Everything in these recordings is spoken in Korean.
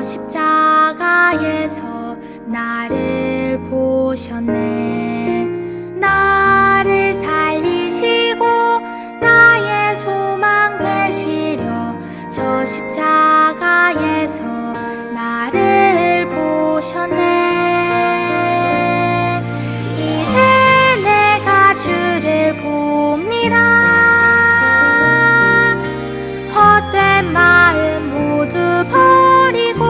십자가에서 나를 보셨네. 나를 살리시고 나의 소망 되시려 저 십자가에서 나를 보셨네. 이제 내가 주를 봅니다. 헛된 마음 모두 버리고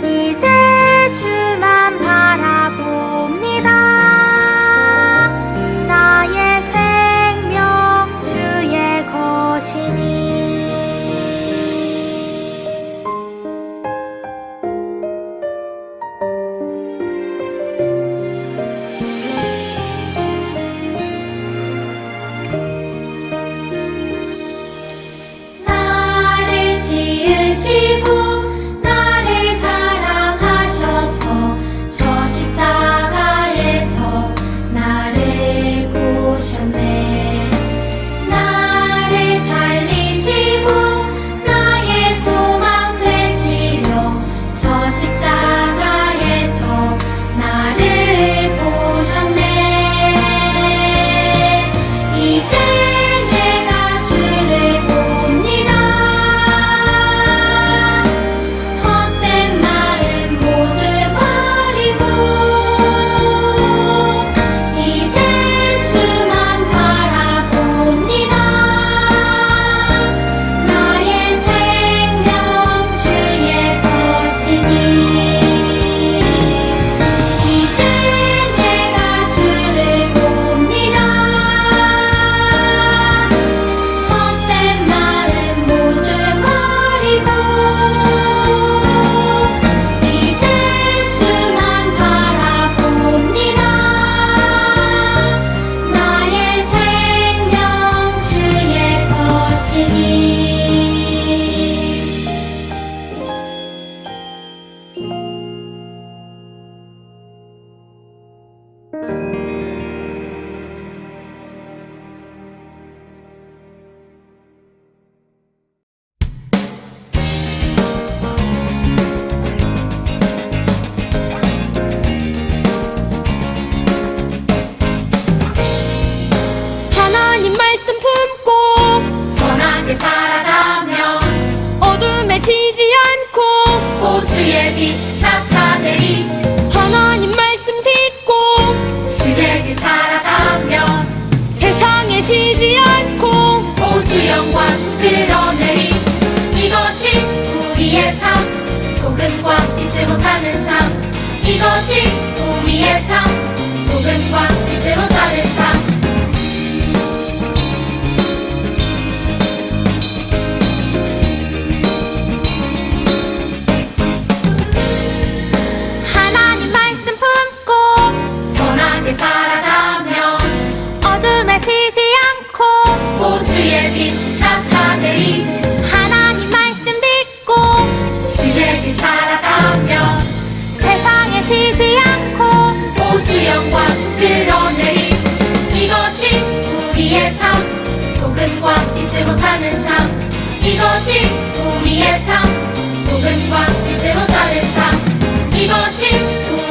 이제 주만 바라봅니다. 나의 생명 주의 것이니. 나를 지으시고 나를 사랑하셔서 저 십자가에서 나를 보셨네. 나를 살리시고 나의 소망 되시려 저 십자가에서 나를 보셨네. 이제 내가 주를 봅니다. 헛된 마음 모두 버리고 이제 주만 바라봅니다. 나의 생명 주의 것이니. 이제 내가 주를 봅니다. 헛된 마음 모두 버리고 이제 주만 바라봅니다. 나의 생명 주의 것이니. 하나님 말씀 품고 선하게 살아가면 어둠에 지지 않고 오 주의 빛 나타내리. 하나님 말씀 듣고 주의 빛 살아가면 세상에 지지 않고 오 주 영광 드러내리. 이것이 우리의 삶, 소금과 빛으로 사는 삶. 이것이 우리의 삶, 소금과 빛으로 사는 삶. 하나님 말씀 품고 선하게 살아가면 어둠에 지지 않고 오 주의 빛 나타내리. 하나님 말씀 듣고 주의 빛 살아가면 세상에 지지 않고 오 주 영광 드러내리. 이것이 우리의 삶, 소금과 빛으로 사는 삶. 이것이 우리의 삶, 소금과 빛으로 사는 삶. 이것이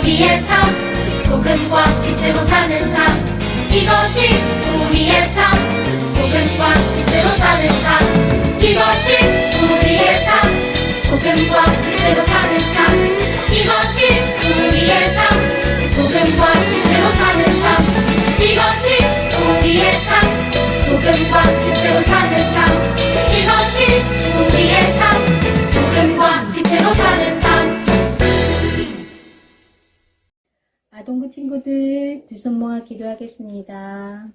우리의 삶, 소금과 빛으로 사는 삶. 이것이 우리의 삶, 소금과 빛으로 사는 삶. 이것이 우리의 삶, 소금과 빛으로 사는 삶. 이것이 우리의 삶, 소금과 빛으로 사는 삶. 이것이 우리의 삶, 소금과 빛으로 사는 삶. 이것이 우리의 삶, 소금과 빛으로 사는 삶. 아동부 친구들 두 손 모아 기도하겠습니다.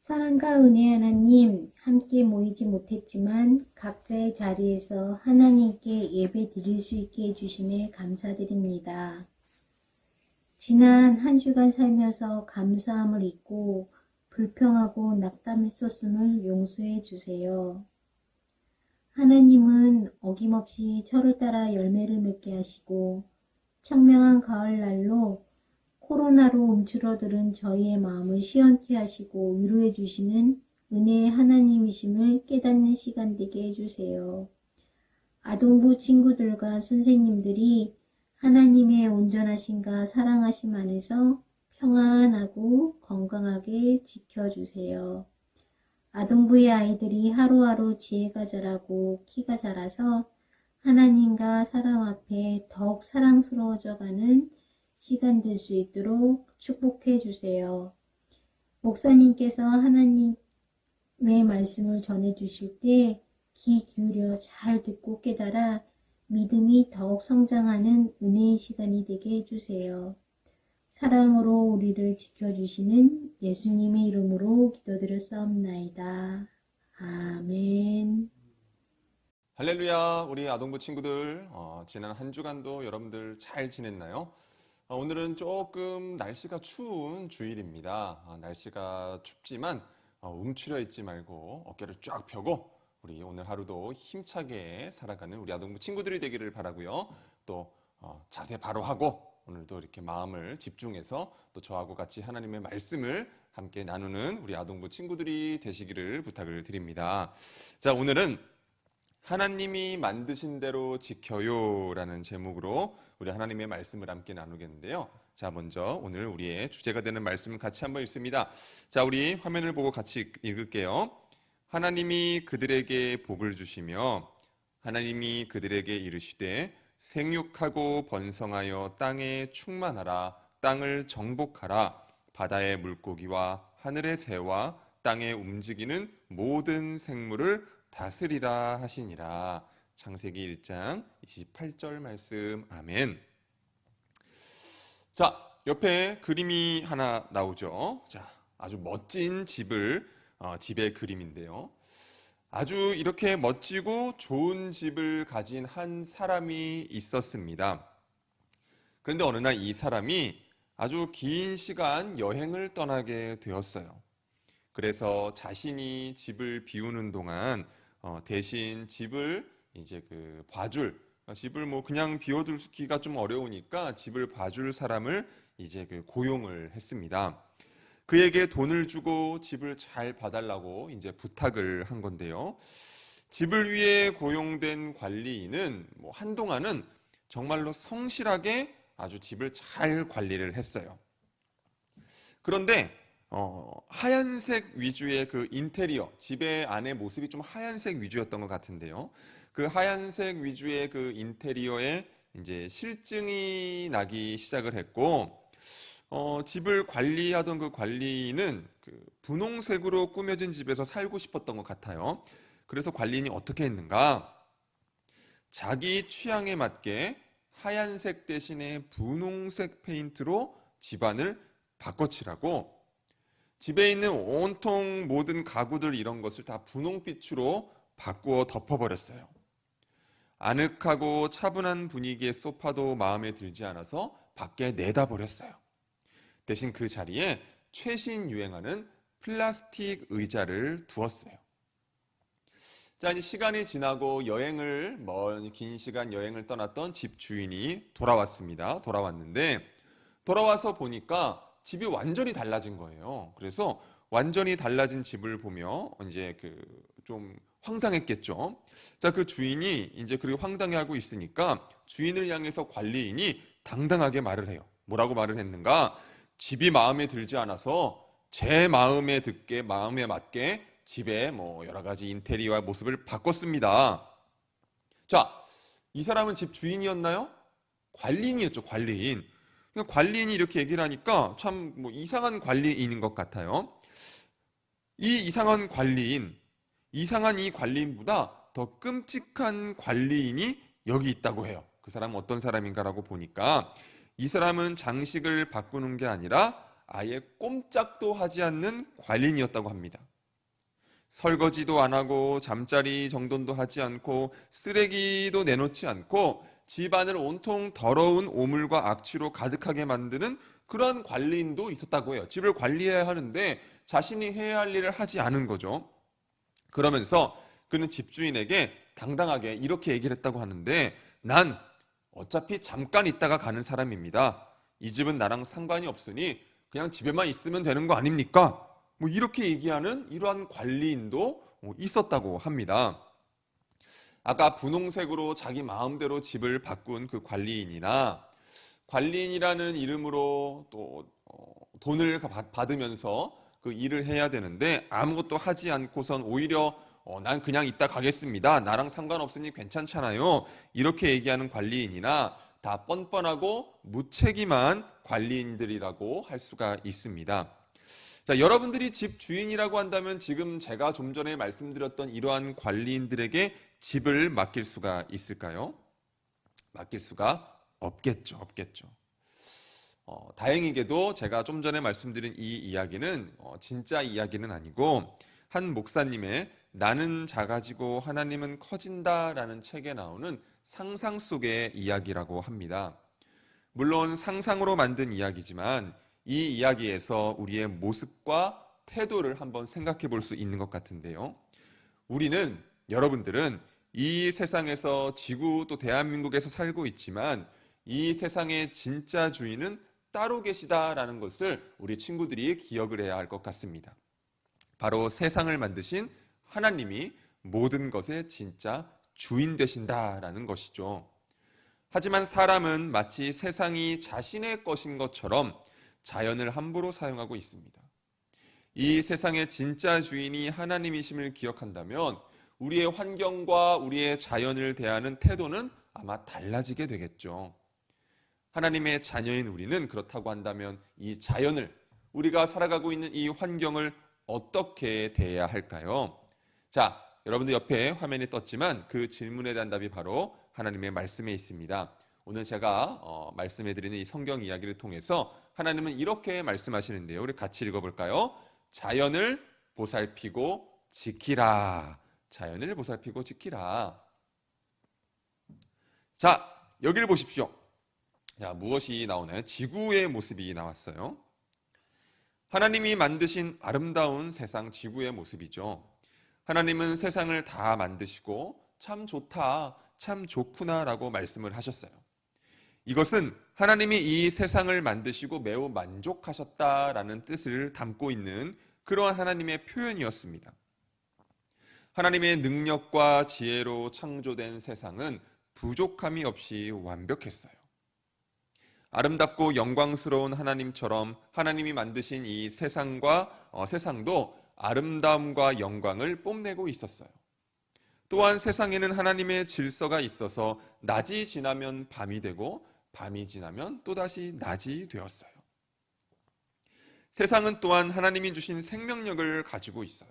사랑과 은혜 하나님, 함께 모이지 못했지만 각자의 자리에서 하나님께 예배 드릴 수 있게 해주심에 감사드립니다. 지난 한 주간 살면서 감사함을 잊고 불평하고 낙담했었음을 용서해 주세요. 하나님은 어김없이 철을 따라 열매를 맺게 하시고 청명한 가을날로 코로나로 움츠러들은 저희의 마음을 시원케 하시고 위로해 주시는 은혜의 하나님이심을 깨닫는 시간 되게 해주세요. 아동부 친구들과 선생님들이 하나님의 온전하심과 사랑하심 안에서 평안하고 건강하게 지켜주세요. 아동부의 아이들이 하루하루 지혜가 자라고 키가 자라서 하나님과 사람 앞에 더욱 사랑스러워져가는 시간 될 수 있도록 축복해 주세요. 목사님께서 하나님의 말씀을 전해 주실 때 귀 기울여 잘 듣고 깨달아 믿음이 더욱 성장하는 은혜의 시간이 되게 해주세요. 사랑으로 우리를 지켜주시는 예수님의 이름으로 기도드렸사옵나이다. 아멘. 할렐루야. 우리 아동부 친구들, 지난 한 주간도 여러분들 잘 지냈나요? 오늘은 조금 날씨가 추운 주일입니다. 날씨가 춥지만 움츠려 있지 말고 어깨를 쫙 펴고 우리 오늘 하루도 힘차게 살아가는 우리 아동부 친구들이 되기를 바라고요. 또 자세 바로 하고 오늘도 이렇게 마음을 집중해서 또 저하고 같이 하나님의 말씀을 함께 나누는 우리 아동부 친구들이 되시기를 부탁을 드립니다. 자, 오늘은 하나님이 만드신 대로 지켜요 라는 제목으로 우리 하나님의 말씀을 함께 나누겠는데요. 자, 먼저 오늘 우리의 주제가 되는 말씀을 같이 한번 읽습니다. 자, 우리 화면을 보고 같이 읽을게요. 하나님이 그들에게 복을 주시며 하나님이 그들에게 이르시되 생육하고 번성하여 땅에 충만하라. 땅을 정복하라. 바다의 물고기와 하늘의 새와 땅에 움직이는 모든 생물을 다스리라 하시니라. 창세기 1장 28절 말씀. 아멘. 자, 옆에 그림이 하나 나오죠. 자, 아주 멋진 집의 그림인데요. 아주 이렇게 멋지고 좋은 집을 가진 한 사람이 있었습니다. 그런데 어느 날 이 사람이 아주 긴 시간 여행을 떠나게 되었어요. 그래서 자신이 집을 비우는 동안 대신 집을 이제 봐줄, 집을 그냥 비워두기가 좀 어려우니까 집을 봐줄 사람을 이제 고용을 했습니다. 그에게 돈을 주고 집을 잘 봐달라고 이제 부탁을 한 건데요. 집을 위해 고용된 관리인은 한동안은 정말로 성실하게 아주 집을 잘 관리를 했어요. 그런데 하얀색 위주의 인테리어, 집의 안의 모습이 좀 하얀색 위주였던 것 같은데요. 그 하얀색 위주의 인테리어에 이제 실증이 나기 시작을 했고, 집을 관리하던 그 관리인은 분홍색으로 꾸며진 집에서 살고 싶었던 것 같아요. 그래서 관리인이 어떻게 했는가? 자기 취향에 맞게 하얀색 대신에 분홍색 페인트로 집안을 바꿔칠하고 집에 있는 온통 모든 가구들 이런 것을 다 분홍빛으로 바꾸어 덮어버렸어요. 아늑하고 차분한 분위기의 소파도 마음에 들지 않아서 밖에 내다버렸어요. 대신 그 자리에 최신 유행하는 플라스틱 의자를 두었어요. 자, 이제 시간이 지나고 긴 시간 여행을 떠났던 집 주인이 돌아왔는데 돌아와서 보니까 집이 완전히 달라진 거예요. 그래서 완전히 달라진 집을 보며 이제 좀 황당했겠죠. 자, 그 주인이 이제 그리고 황당해하고 있으니까 주인을 향해서 관리인이 당당하게 말을 해요. 뭐라고 말을 했는가? 집이 마음에 들지 않아서 제 마음에 맞게 집에 여러 가지 인테리어 모습을 바꿨습니다. 자, 이 사람은 집 주인이었나요? 관리인이었죠, 관리인. 관리인이 이렇게 얘기를 하니까 참 이상한 관리인인 것 같아요. 이 이상한 이 관리인보다 더 끔찍한 관리인이 여기 있다고 해요. 그 사람은 어떤 사람인가라고 보니까 이 사람은 장식을 바꾸는 게 아니라 아예 꼼짝도 하지 않는 관리인이었다고 합니다. 설거지도 안 하고 잠자리 정돈도 하지 않고 쓰레기도 내놓지 않고 집안을 온통 더러운 오물과 악취로 가득하게 만드는 그러한 관리인도 있었다고 해요. 집을 관리해야 하는데 자신이 해야 할 일을 하지 않은 거죠. 그러면서 그는 집주인에게 당당하게 이렇게 얘기를 했다고 하는데, 난 어차피 잠깐 있다가 가는 사람입니다. 이 집은 나랑 상관이 없으니 그냥 집에만 있으면 되는 거 아닙니까? 뭐 이렇게 얘기하는 이러한 관리인도 있었다고 합니다. 아까 분홍색으로 자기 마음대로 집을 바꾼 그 관리인이나 관리인이라는 이름으로 또 돈을 받으면서 그 일을 해야 되는데 아무것도 하지 않고선 오히려 난 그냥 이따 가겠습니다. 나랑 상관없으니 괜찮잖아요. 이렇게 얘기하는 관리인이나 다 뻔뻔하고 무책임한 관리인들이라고 할 수가 있습니다. 자, 여러분들이 집 주인이라고 한다면 지금 제가 좀 전에 말씀드렸던 이러한 관리인들에게 집을 맡길 수가 있을까요? 맡길 수가 없겠죠. 다행히게도 제가 좀 전에 말씀드린 이 이야기는 진짜 이야기는 아니고 한 목사님의 나는 작아지고 하나님은 커진다라는 책에 나오는 상상 속의 이야기라고 합니다. 물론 상상으로 만든 이야기지만 이 이야기에서 우리의 모습과 태도를 한번 생각해 볼 수 있는 것 같은데요. 여러분들은 이 세상에서 지구 또 대한민국에서 살고 있지만 이 세상의 진짜 주인은 따로 계시다라는 것을 우리 친구들이 기억을 해야 할 것 같습니다. 바로 세상을 만드신 하나님이 모든 것의 진짜 주인 되신다라는 것이죠. 하지만 사람은 마치 세상이 자신의 것인 것처럼 자연을 함부로 사용하고 있습니다. 이 세상의 진짜 주인이 하나님이심을 기억한다면 우리의 환경과 우리의 자연을 대하는 태도는 아마 달라지게 되겠죠. 하나님의 자녀인 우리는 그렇다고 한다면 이 자연을, 우리가 살아가고 있는 이 환경을 어떻게 대해야 할까요? 자, 여러분들 옆에 화면이 떴지만 그 질문에 대한 답이 바로 하나님의 말씀에 있습니다. 오늘 제가 말씀해드리는 이 성경 이야기를 통해서 하나님은 이렇게 말씀하시는데요. 우리 같이 읽어볼까요? 자연을 보살피고 지키라. 자연을 보살피고 지키라. 자, 여기를 보십시오. 자, 무엇이 나오나요? 지구의 모습이 나왔어요. 하나님이 만드신 아름다운 세상 지구의 모습이죠. 하나님은 세상을 다 만드시고 참 좋다, 참 좋구나라고 말씀을 하셨어요. 이것은 하나님이 이 세상을 만드시고 매우 만족하셨다라는 뜻을 담고 있는 그러한 하나님의 표현이었습니다. 하나님의 능력과 지혜로 창조된 세상은 부족함이 없이 완벽했어요. 아름답고 영광스러운 하나님처럼 하나님이 만드신 이 세상도 아름다움과 영광을 뽐내고 있었어요. 또한 세상에는 하나님의 질서가 있어서 낮이 지나면 밤이 되고 밤이 지나면 또다시 낮이 되었어요. 세상은 또한 하나님이 주신 생명력을 가지고 있어요.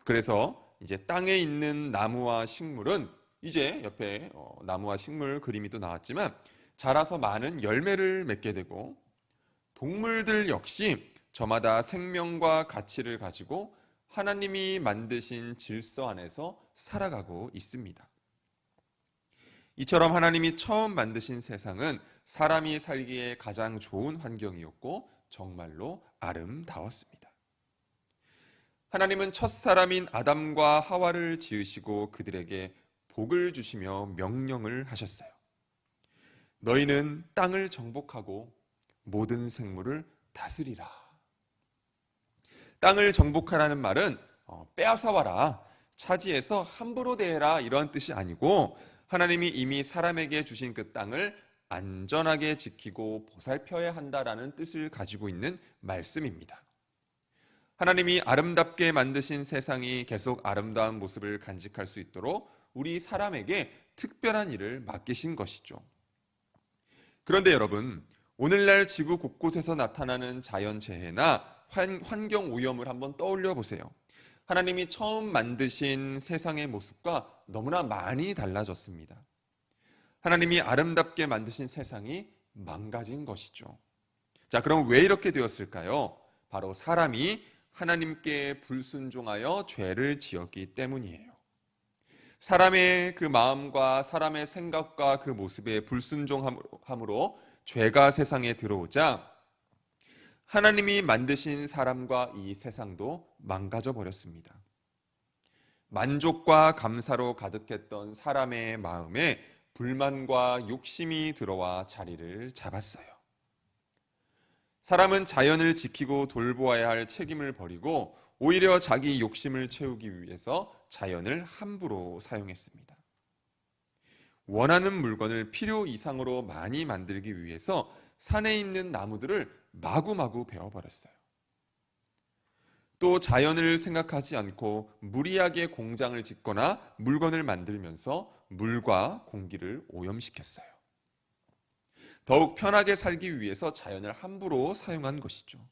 그래서 이제 땅에 있는 나무와 식물은 이제 옆에 나무와 식물 그림이 또 나왔지만 자라서 많은 열매를 맺게 되고 동물들 역시 저마다 생명과 가치를 가지고 하나님이 만드신 질서 안에서 살아가고 있습니다. 이처럼 하나님이 처음 만드신 세상은 사람이 살기에 가장 좋은 환경이었고 정말로 아름다웠습니다. 하나님은 첫사람인 아담과 하와를 지으시고 그들에게 복을 주시며 명령을 하셨어요. 너희는 땅을 정복하고 모든 생물을 다스리라. 땅을 정복하라는 말은 빼앗아와라, 차지해서 함부로 대해라 이런 뜻이 아니고 하나님이 이미 사람에게 주신 그 땅을 안전하게 지키고 보살펴야 한다라는 뜻을 가지고 있는 말씀입니다. 하나님이 아름답게 만드신 세상이 계속 아름다운 모습을 간직할 수 있도록 우리 사람에게 특별한 일을 맡기신 것이죠. 그런데 여러분, 오늘날 지구 곳곳에서 나타나는 자연재해나 환경 오염을 한번 떠올려 보세요. 하나님이 처음 만드신 세상의 모습과 너무나 많이 달라졌습니다. 하나님이 아름답게 만드신 세상이 망가진 것이죠. 자, 그럼 왜 이렇게 되었을까요? 바로 사람이 하나님께 불순종하여 죄를 지었기 때문이에요. 사람의 그 마음과 사람의 생각과 그 모습에 불순종함으로 죄가 세상에 들어오자 하나님이 만드신 사람과 이 세상도 망가져 버렸습니다. 만족과 감사로 가득했던 사람의 마음에 불만과 욕심이 들어와 자리를 잡았어요. 사람은 자연을 지키고 돌보아야 할 책임을 버리고 오히려 자기 욕심을 채우기 위해서 자연을 함부로 사용했습니다. 원하는 물건을 필요 이상으로 많이 만들기 위해서 산에 있는 나무들을 마구마구 베어버렸어요. 또 자연을 생각하지 않고 무리하게 공장을 짓거나 물건을 만들면서 물과 공기를 오염시켰어요. 더욱 편하게 살기 위해서 자연을 함부로 사용한 것이죠.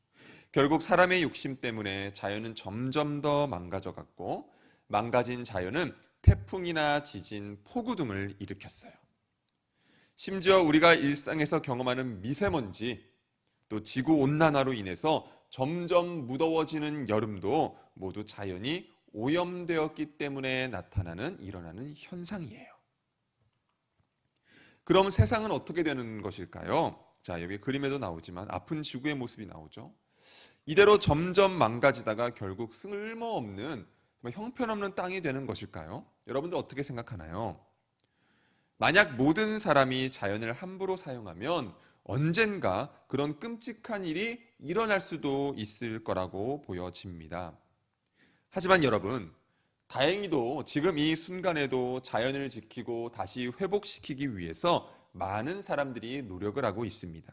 결국 사람의 욕심 때문에 자연은 점점 더 망가져갔고, 망가진 자연은 태풍이나 지진, 폭우 등을 일으켰어요. 심지어 우리가 일상에서 경험하는 미세먼지, 또 지구온난화로 인해서 점점 무더워지는 여름도 모두 자연이 오염되었기 때문에 일어나는 현상이에요. 그럼 세상은 어떻게 되는 것일까요? 자, 여기 그림에도 나오지만 아픈 지구의 모습이 나오죠. 이대로 점점 망가지다가 결국 쓸모없는, 형편없는 땅이 되는 것일까요? 여러분들 어떻게 생각하나요? 만약 모든 사람이 자연을 함부로 사용하면 언젠가 그런 끔찍한 일이 일어날 수도 있을 거라고 보여집니다. 하지만 여러분, 다행히도 지금 이 순간에도 자연을 지키고 다시 회복시키기 위해서 많은 사람들이 노력을 하고 있습니다.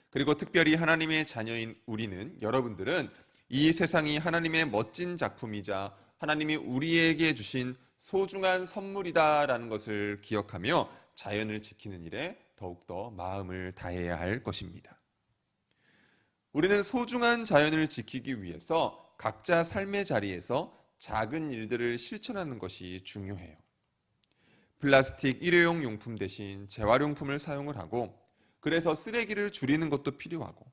그리고 특별히 하나님의 자녀인 우리는, 여러분들은 이 세상이 하나님의 멋진 작품이자 하나님이 우리에게 주신 소중한 선물이다라는 것을 기억하며 자연을 지키는 일에 더욱더 마음을 다해야 할 것입니다. 우리는 소중한 자연을 지키기 위해서 각자 삶의 자리에서 작은 일들을 실천하는 것이 중요해요. 플라스틱 일회용 용품 대신 재활용품을 사용을 하고, 그래서 쓰레기를 줄이는 것도 필요하고,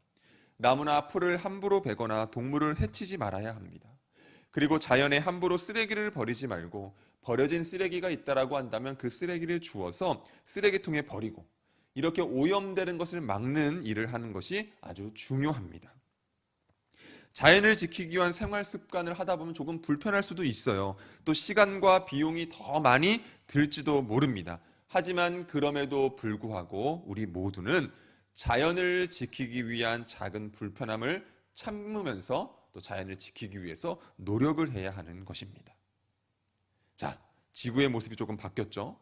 나무나 풀을 함부로 베거나 동물을 해치지 말아야 합니다. 그리고 자연에 함부로 쓰레기를 버리지 말고, 버려진 쓰레기가 있다라고 한다면 그 쓰레기를 주워서 쓰레기통에 버리고, 이렇게 오염되는 것을 막는 일을 하는 것이 아주 중요합니다. 자연을 지키기 위한 생활 습관을 하다 보면 조금 불편할 수도 있어요. 또 시간과 비용이 더 많이 들지도 모릅니다. 하지만 그럼에도 불구하고 우리 모두는 자연을 지키기 위한 작은 불편함을 참으면서 또 자연을 지키기 위해서 노력을 해야 하는 것입니다. 자, 지구의 모습이 조금 바뀌었죠?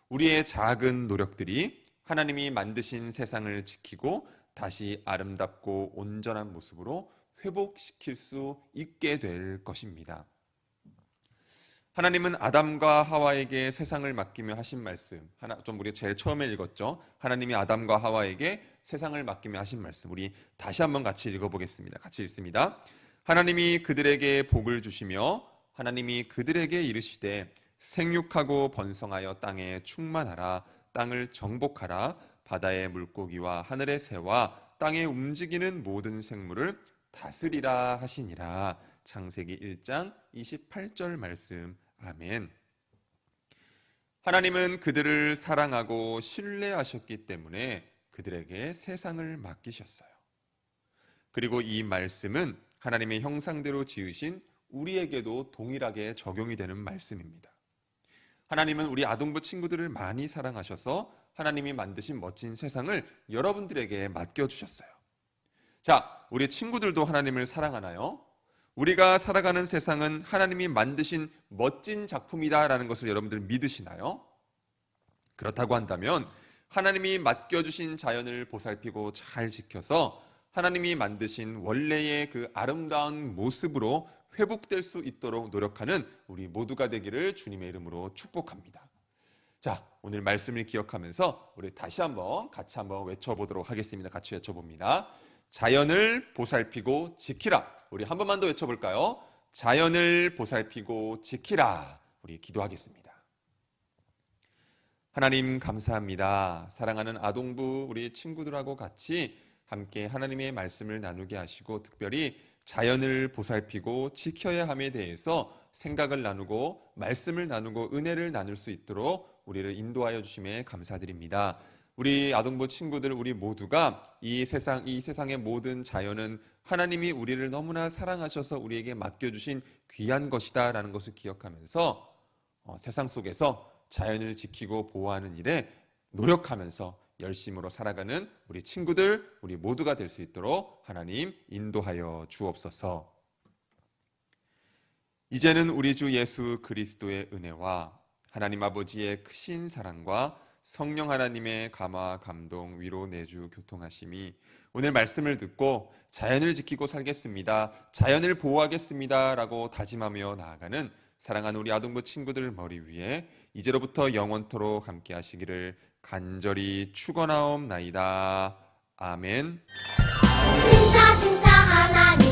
우리의 작은 노력들이 하나님이 만드신 세상을 지키고 다시 아름답고 온전한 모습으로 회복시킬 수 있게 될 것입니다. 하나님은 아담과 하와에게 세상을 맡기며 하신 말씀, 좀 우리 제일 처음에 읽었죠. 하나님이 아담과 하와에게 세상을 맡기며 하신 말씀, 우리 다시 한번 같이 읽어보겠습니다. 같이 읽습니다. 하나님이 그들에게 복을 주시며 하나님이 그들에게 이르시되 생육하고 번성하여 땅에 충만하라. 땅을 정복하라. 바다의 물고기와 하늘의 새와 땅에 움직이는 모든 생물을 다스리라 하시니라. 창세기 1장 28절 말씀. 아멘. 하나님은 그들을 사랑하고 신뢰하셨기 때문에 그들에게 세상을 맡기셨어요. 그리고 이 말씀은 하나님의 형상대로 지으신 우리에게도 동일하게 적용이 되는 말씀입니다. 하나님은 우리 아동부 친구들을 많이 사랑하셔서 하나님이 만드신 멋진 세상을 여러분들에게 맡겨주셨어요. 자, 우리 친구들도 하나님을 사랑하나요? 우리가 살아가는 세상은 하나님이 만드신 멋진 작품이다라는 것을 여러분들 믿으시나요? 그렇다고 한다면 하나님이 맡겨주신 자연을 보살피고 잘 지켜서 하나님이 만드신 원래의 그 아름다운 모습으로 회복될 수 있도록 노력하는 우리 모두가 되기를 주님의 이름으로 축복합니다. 자, 오늘 말씀을 기억하면서 우리 다시 한번 같이 한번 외쳐보도록 하겠습니다. 같이 외쳐봅니다. 자연을 보살피고 지키라. 우리 한 번만 더 외쳐볼까요? 자연을 보살피고 지키라. 우리 기도하겠습니다. 하나님 감사합니다. 사랑하는 아동부 우리 친구들하고 같이 함께 하나님의 말씀을 나누게 하시고 특별히 자연을 보살피고 지켜야 함에 대해서 생각을 나누고 말씀을 나누고 은혜를 나눌 수 있도록 우리를 인도하여 주심에 감사드립니다. 우리 아동부 친구들 우리 모두가 이 세상의 모든 자연은 하나님이 우리를 너무나 사랑하셔서 우리에게 맡겨주신 귀한 것이다 라는 것을 기억하면서 세상 속에서 자연을 지키고 보호하는 일에 노력하면서 열심으로 살아가는 우리 친구들, 우리 모두가 될 수 있도록 하나님 인도하여 주옵소서. 이제는 우리 주 예수 그리스도의 은혜와 하나님 아버지의 크신 사랑과 성령 하나님의 감화, 감동, 위로, 내주, 교통하심이 오늘 말씀을 듣고 자연을 지키고 살겠습니다, 자연을 보호하겠습니다 라고 다짐하며 나아가는 사랑하는 우리 아동부 친구들 머리 위에 이제로부터 영원토록 함께 하시기를 간절히 축원하옵나이다. 아멘. 진짜 하나님